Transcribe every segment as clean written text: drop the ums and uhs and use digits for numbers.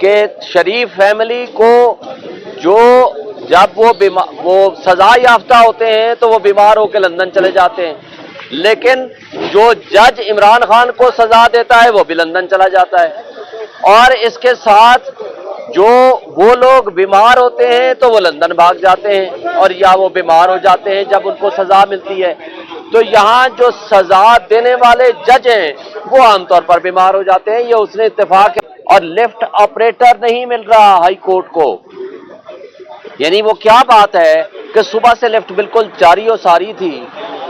کہ شریف فیملی کو جو جب وہ سزا یافتہ ہوتے ہیں تو وہ بیمار ہو کے لندن چلے جاتے ہیں، لیکن جو جج عمران خان کو سزا دیتا ہے وہ بھی لندن چلا جاتا ہے، اور اس کے ساتھ جو وہ لوگ بیمار ہوتے ہیں تو وہ لندن بھاگ جاتے ہیں اور یا وہ بیمار ہو جاتے ہیں جب ان کو سزا ملتی ہے۔ تو یہاں جو سزا دینے والے جج ہیں وہ عام طور پر بیمار ہو جاتے ہیں، یہ اس نے اتفاق ہے۔ اور لفٹ آپریٹر نہیں مل رہا ہائی کورٹ کو، یعنی وہ کیا بات ہے کہ صبح سے لفٹ بالکل جاری و ساری تھی،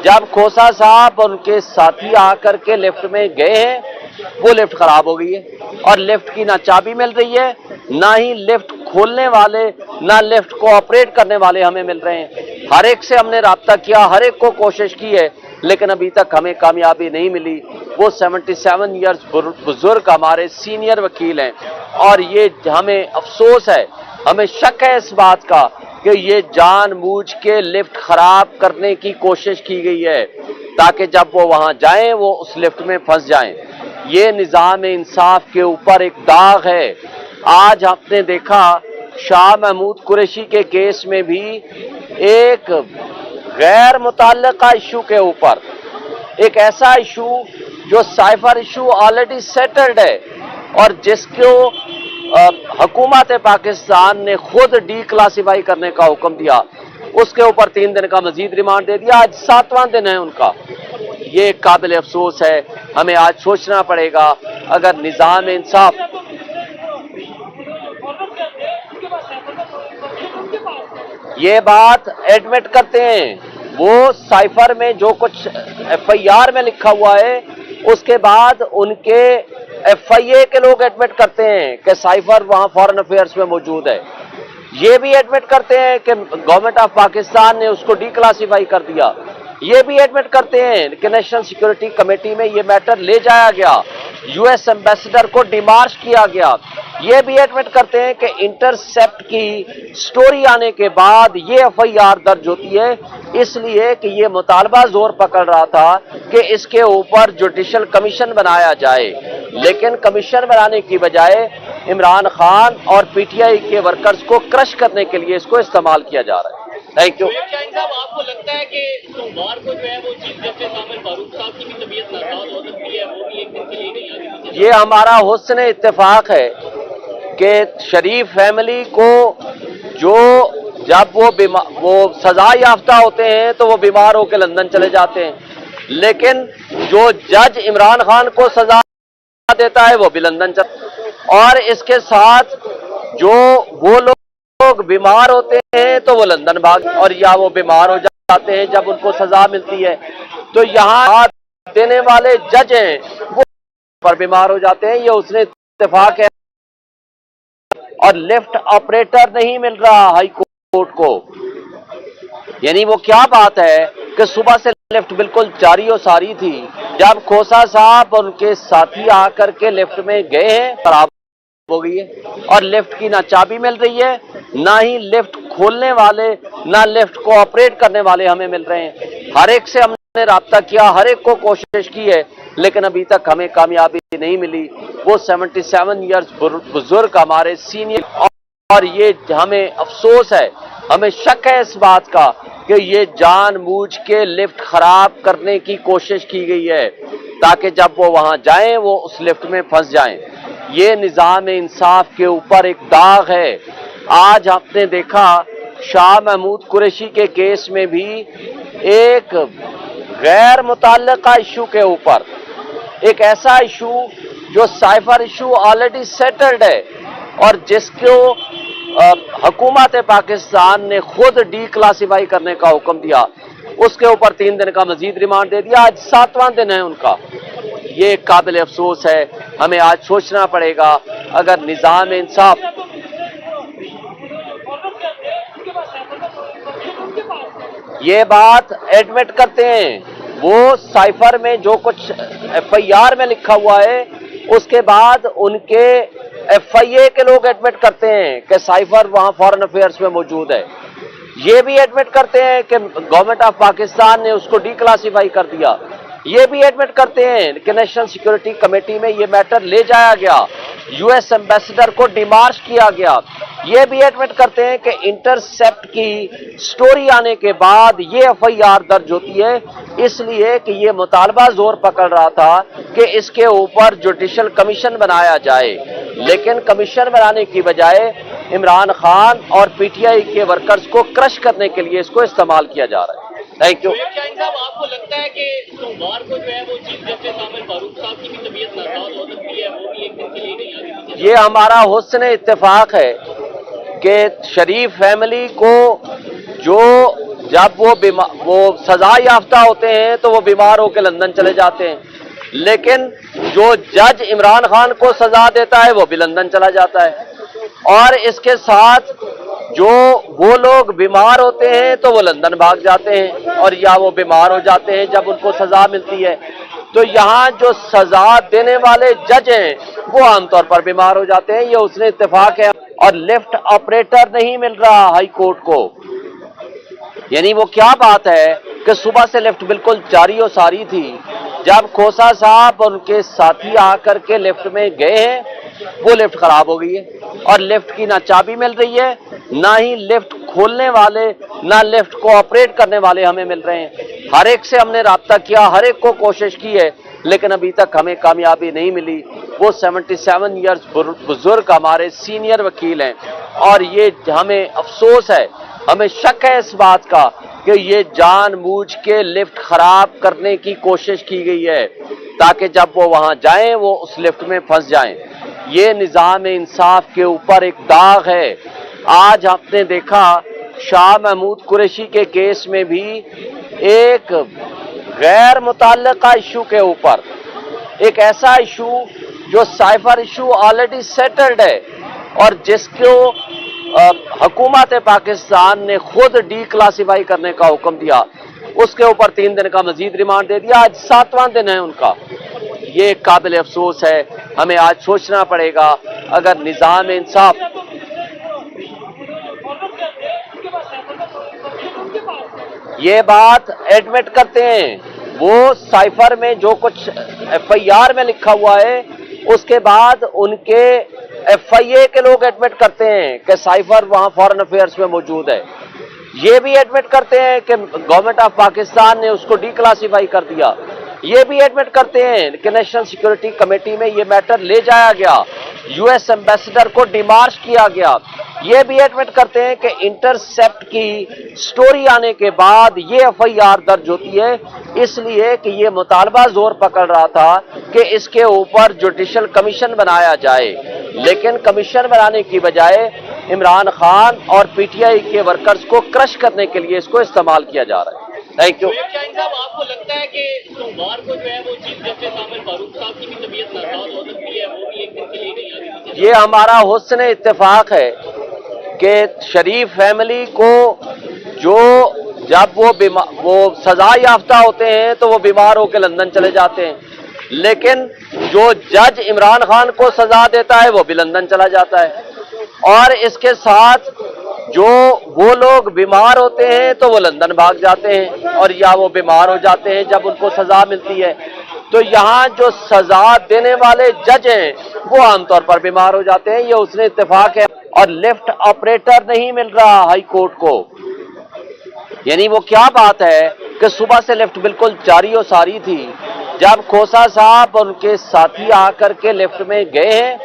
جب کھوسا صاحب اور ان کے ساتھی آ کر کے لفٹ میں گئے ہیں وہ لفٹ خراب ہو گئی ہے، اور لفٹ کی نہ چابی مل رہی ہے، نہ ہی لفٹ کھولنے والے، نہ لفٹ کو آپریٹ کرنے والے ہمیں مل رہے ہیں۔ ہر ایک سے ہم نے رابطہ کیا، ہر ایک کو کوشش کی ہے، لیکن ابھی تک ہمیں کامیابی نہیں ملی۔ وہ 77 ایئرز بزرگ ہمارے سینئر وکیل ہیں، اور یہ ہمیں افسوس ہے، ہمیں شک ہے اس بات کا کہ یہ جان بوجھ کے لفٹ خراب کرنے کی کوشش کی گئی ہے تاکہ جب وہ وہاں جائیں وہ اس لفٹ میں پھنس جائیں۔ یہ نظام انصاف کے اوپر ایک داغ ہے۔ آج ہم نے دیکھا شاہ محمود قریشی کے کیس میں بھی ایک غیر متعلقہ ایشو کے اوپر، ایک ایسا ایشو جو سائفر ایشو آلریڈی سیٹلڈ ہے اور جس کو حکومت پاکستان نے خود ڈی کلاسیفائی کرنے کا حکم دیا، اس کے اوپر 3 دن کا مزید ریمانڈ دے دیا، آج 7واں دن ہے ان کا۔ یہ قابل افسوس ہے، ہمیں آج سوچنا پڑے گا اگر نظام انصاف یہ بات ایڈمٹ کرتے ہیں، وہ سائفر میں جو کچھ ایف آئی آر میں لکھا ہوا ہے اس کے بعد ان کے ایف آئی اے کے لوگ ایڈمٹ کرتے ہیں کہ سائفر وہاں فارن افیئرس میں موجود ہے، یہ بھی ایڈمٹ کرتے ہیں کہ گورنمنٹ آف پاکستان نے اس کو ڈی کلاسیفائی کر دیا، یہ بھی ایڈمٹ کرتے ہیں کہ نیشنل سیکورٹی کمیٹی میں یہ میٹر لے جایا گیا، یو ایس ایمبیسڈر کو ڈیمارش کیا گیا، یہ بھی ایڈمٹ کرتے ہیں کہ انٹرسیپٹ کی سٹوری آنے کے بعد یہ ایف آئی آر درج ہوتی ہے، اس لیے کہ یہ مطالبہ زور پکڑ رہا تھا کہ اس کے اوپر جوڈیشل کمیشن بنایا جائے، لیکن کمیشن بنانے کی بجائے عمران خان اور پی ٹی آئی کے ورکرز کو کرش کرنے کے لیے اس کو استعمال کیا جا رہا ہے۔ Thank you. شاہین صاحب، آپ کو لگتا ہے کہ سوموار کو جو ہے وہ چیف جسٹس عامر فاروق صاحب کی بھی طبیعت ناساز ہو سکتی ہے، وہ بھی ایک دن کے لیے نہیں آگے؟ یہ ہمارا حسن اتفاق ہے کہ شریف فیملی کو جو جب وہ سزا یافتہ ہوتے ہیں تو وہ بیمار ہو کے لندن چلے جاتے ہیں، لیکن جو جج عمران خان کو سزا دیتا ہے وہ بھی لندن چلا، اور اس کے ساتھ جو وہ لوگ بیمار ہوتے ہیں تو وہ لندن بھاگ اور یا وہ بیمار ہو جاتے ہیں جب ان کو سزا ملتی ہے۔ تو یہاں دینے والے جج ہیں وہ پر بیمار ہو جاتے ہیں، یہ اس نے اتفاق ہے۔ اور لفٹ آپریٹر نہیں مل رہا ہائی کورٹ کو، یعنی وہ کیا بات ہے کہ صبح سے لفٹ بالکل جاری و ساری تھی، جب کھوسا صاحب اور ان کے ساتھی آ کر کے لفٹ میں گئے ہیں خراب ہو گئی ہے، اور لفٹ کی نہ چابی مل رہی ہے، نہ ہی لفٹ کھولنے والے، نہ لفٹ کو آپریٹ کرنے والے ہمیں مل رہے ہیں۔ ہر ایک سے ہم نے رابطہ کیا، ہر ایک کو کوشش کی ہے، لیکن ابھی تک ہمیں کامیابی نہیں ملی۔ وہ 77 ایئرز بزرگ ہمارے سینئر، اور یہ ہمیں افسوس ہے، ہمیں شک ہے اس بات کا کہ یہ جان بوجھ کے لفٹ خراب کرنے کی کوشش کی گئی ہے تاکہ جب وہ وہاں جائیں وہ اس لفٹ میں پھنس جائیں۔ یہ نظام انصاف کے اوپر ایک داغ ہے۔ آج ہم نے دیکھا شاہ محمود قریشی کے کیس میں بھی ایک غیر متعلقہ ایشو کے اوپر، ایک ایسا ایشو جو سائفر ایشو آلریڈی سیٹلڈ ہے اور جس کو حکومت پاکستان نے خود ڈی کلاسیفائی کرنے کا حکم دیا، اس کے اوپر 3 دن کا مزید ریمانڈ دے دیا، آج 7واں دن ہے ان کا۔ یہ قابل افسوس ہے، ہمیں آج سوچنا پڑے گا اگر نظام انصاف یہ بات ایڈمٹ کرتے ہیں، وہ سائفر میں جو کچھ ایف آئی آر میں لکھا ہوا ہے اس کے بعد ان کے ایف آئی اے کے لوگ ایڈمٹ کرتے ہیں کہ سائفر وہاں فارن افیئرس میں موجود ہے، یہ بھی ایڈمٹ کرتے ہیں کہ گورنمنٹ آف پاکستان نے اس کو ڈی کلاسیفائی کر دیا، یہ بھی ایڈمٹ کرتے ہیں کہ نیشنل سیکورٹی کمیٹی میں یہ میٹر لے جایا گیا، یو ایس ایمبیسڈر کو ڈیمارش کیا گیا۔ یہ بھی ایڈمٹ کرتے ہیں کہ انٹرسیپٹ کی سٹوری آنے کے بعد یہ ایف آئی آر درج ہوتی ہے، اس لیے کہ یہ مطالبہ زور پکڑ رہا تھا کہ اس کے اوپر جوڈیشل کمیشن بنایا جائے، لیکن کمیشن بنانے کی بجائے عمران خان اور پی ٹی آئی کے ورکرز کو کرش کرنے کے لیے اس کو استعمال کیا جا رہا ہے۔ Thank you. شاہین صاحب، آپ کو لگتا ہے کہ سوموار کو جو ہے وہ چیف جسٹس عامر فاروق صاحب کی بھی طبیعت ناساز ہو سکتی ہے، وہ بھی ایک دن کے لیے نہیں آ سکتی؟ یہ ہمارا حسن اتفاق ہے کہ شریف فیملی کو جو جب وہ سزا یافتہ ہوتے ہیں تو وہ بیمار ہو کے لندن چلے جاتے ہیں، لیکن جو جج عمران خان کو سزا دیتا ہے وہ بھی لندن چلا جاتا ہے، اور اس کے ساتھ جو وہ لوگ بیمار ہوتے ہیں تو وہ لندن بھاگ جاتے ہیں، اور یا وہ بیمار ہو جاتے ہیں جب ان کو سزا ملتی ہے۔ تو یہاں جو سزا دینے والے جج ہیں وہ عام طور پر بیمار ہو جاتے ہیں، یہ اس نے اتفاق ہے۔ اور لفٹ آپریٹر نہیں مل رہا ہائی کورٹ کو، یعنی وہ کیا بات ہے کہ صبح سے لفٹ بالکل جاری و ساری تھی، جب کھوسا صاحب اور ان کے ساتھی آ کر کے لفٹ میں گئے ہیں وہ لفٹ خراب ہو گئی ہے، اور لفٹ کی نہ چابی مل رہی ہے، نہ ہی لفٹ کھولنے والے، نہ لفٹ کو آپریٹ کرنے والے ہمیں مل رہے ہیں۔ ہر ایک سے ہم نے رابطہ کیا، ہر ایک کو کوشش کی ہے، لیکن ابھی تک ہمیں کامیابی نہیں ملی۔ وہ 77 ایئرز بزرگ ہمارے سینئر وکیل ہیں، اور یہ ہمیں افسوس ہے، ہمیں شک ہے اس بات کا کہ یہ جان بوجھ کے لفٹ خراب کرنے کی کوشش کی گئی ہے تاکہ جب وہ وہاں جائیں وہ اس لفٹ میں پھنس جائیں۔ یہ نظام انصاف کے اوپر ایک داغ ہے۔ آج ہم نے دیکھا شاہ محمود قریشی کے کیس میں بھی ایک غیر متعلقہ ایشو کے اوپر، ایک ایسا ایشو جو سائفر ایشو آلریڈی سیٹلڈ ہے اور جس کو حکومت پاکستان نے خود ڈی کلاسیفائی کرنے کا حکم دیا، اس کے اوپر 3 دن کا مزید ریمانڈ دے دیا، آج 7واں دن ہے ان کا۔ یہ قابل افسوس ہے، ہمیں آج سوچنا پڑے گا اگر نظام انصاف یہ بات ایڈمٹ کرتے ہیں، وہ سائفر میں جو کچھ ایف آئی آر میں لکھا ہوا ہے اس کے بعد ان کے ایف آئی اے کے لوگ ایڈمٹ کرتے ہیں کہ سائفر وہاں فارن افیئرز میں موجود ہے۔ یہ بھی ایڈمٹ کرتے ہیں کہ گورنمنٹ آف پاکستان نے اس کو ڈی کلاسیفائی کر دیا۔ یہ بھی ایڈمٹ کرتے ہیں کہ نیشنل سیکورٹی کمیٹی میں یہ میٹر لے جایا گیا، یو ایس ایمبیسڈر کو ڈیمارش کیا گیا۔ یہ بھی ایڈمٹ کرتے ہیں کہ انٹرسیپٹ کی سٹوری آنے کے بعد یہ ایف آئی آر درج ہوتی ہے، اس لیے کہ یہ مطالبہ زور پکڑ رہا تھا کہ اس کے اوپر جوڈیشل کمیشن بنایا جائے، لیکن کمیشن بنانے کی بجائے عمران خان اور پی ٹی آئی کے ورکرز کو کرش کرنے کے لیے اس کو استعمال کیا جا رہا ہے۔ Thank you. شاہین صاحب، آپ کو لگتا ہے کہ سوموار کو جو ہے وہ چیف جسٹس عامر فاروق صاحب کی بھی طبیعت ناساز ہو سکتی ہے، وہ بھی ایک دن کے لیے نہیں آ سکتی؟ یہ ہمارا حسن اتفاق ہے کہ شریف فیملی کو جو جب وہ سزا یافتہ ہوتے ہیں تو وہ بیمار ہو کے لندن چلے جاتے ہیں، لیکن جو جج عمران خان کو سزا دیتا ہے وہ بھی لندن چلا جاتا ہے، اور اس کے ساتھ جو وہ لوگ بیمار ہوتے ہیں تو وہ لندن بھاگ جاتے ہیں، اور یا وہ بیمار ہو جاتے ہیں جب ان کو سزا ملتی ہے۔ تو یہاں جو سزا دینے والے جج ہیں وہ عام طور پر بیمار ہو جاتے ہیں، یہ اس نے اتفاق ہے۔ اور لفٹ آپریٹر نہیں مل رہا ہائی کورٹ کو، یعنی وہ کیا بات ہے کہ صبح سے لفٹ بالکل جاری و ساری تھی، جب کھوسا صاحب اور ان کے ساتھی آ کر کے لفٹ میں گئے ہیں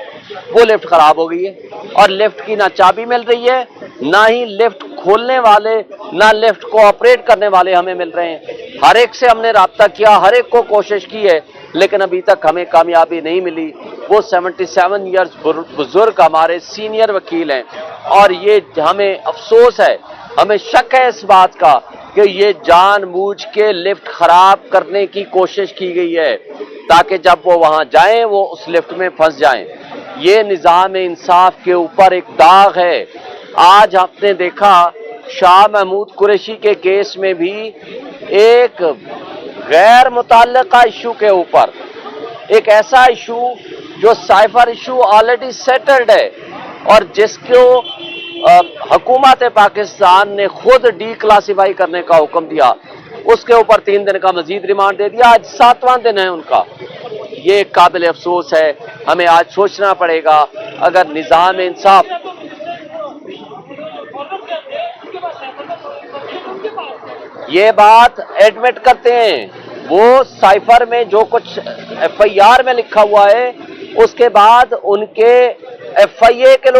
وہ لفٹ خراب ہو گئی ہے، اور لفٹ کی نہ چابی مل رہی ہے، نہ ہی لفٹ کھولنے والے، نہ لفٹ کو آپریٹ کرنے والے ہمیں مل رہے ہیں۔ ہر ایک سے ہم نے رابطہ کیا، ہر ایک کو کوشش کی ہے، لیکن ابھی تک ہمیں کامیابی نہیں ملی۔ وہ 77 ایئرز بزرگ ہمارے سینئر وکیل ہیں، اور یہ ہمیں افسوس ہے، ہمیں شک ہے اس بات کا کہ یہ جان بوجھ کے لفٹ خراب کرنے کی کوشش کی گئی ہے تاکہ جب وہ وہاں جائیں وہ اس لفٹ میں پھنس جائیں۔ یہ نظام انصاف کے اوپر ایک داغ ہے۔ آج ہم نے دیکھا شاہ محمود قریشی کے کیس میں بھی ایک غیر متعلقہ ایشو کے اوپر، ایک ایسا ایشو جو سائفر ایشو آلریڈی سیٹلڈ ہے اور جس کو حکومت پاکستان نے خود ڈی کلاسیفائی کرنے کا حکم دیا، اس کے اوپر 3 دن کا مزید ریمانڈ دے دیا. آج 7واں دن ہے ان کا. یہ ایک قابل افسوس ہے. ہمیں آج سوچنا پڑے گا اگر نظام انصاف یہ بات ایڈمٹ کرتے ہیں. وہ سائفر میں جو کچھ ایف آئی آر میں لکھا ہوا ہے اس کے بعد ان کے ایف آئی اے کے لوگ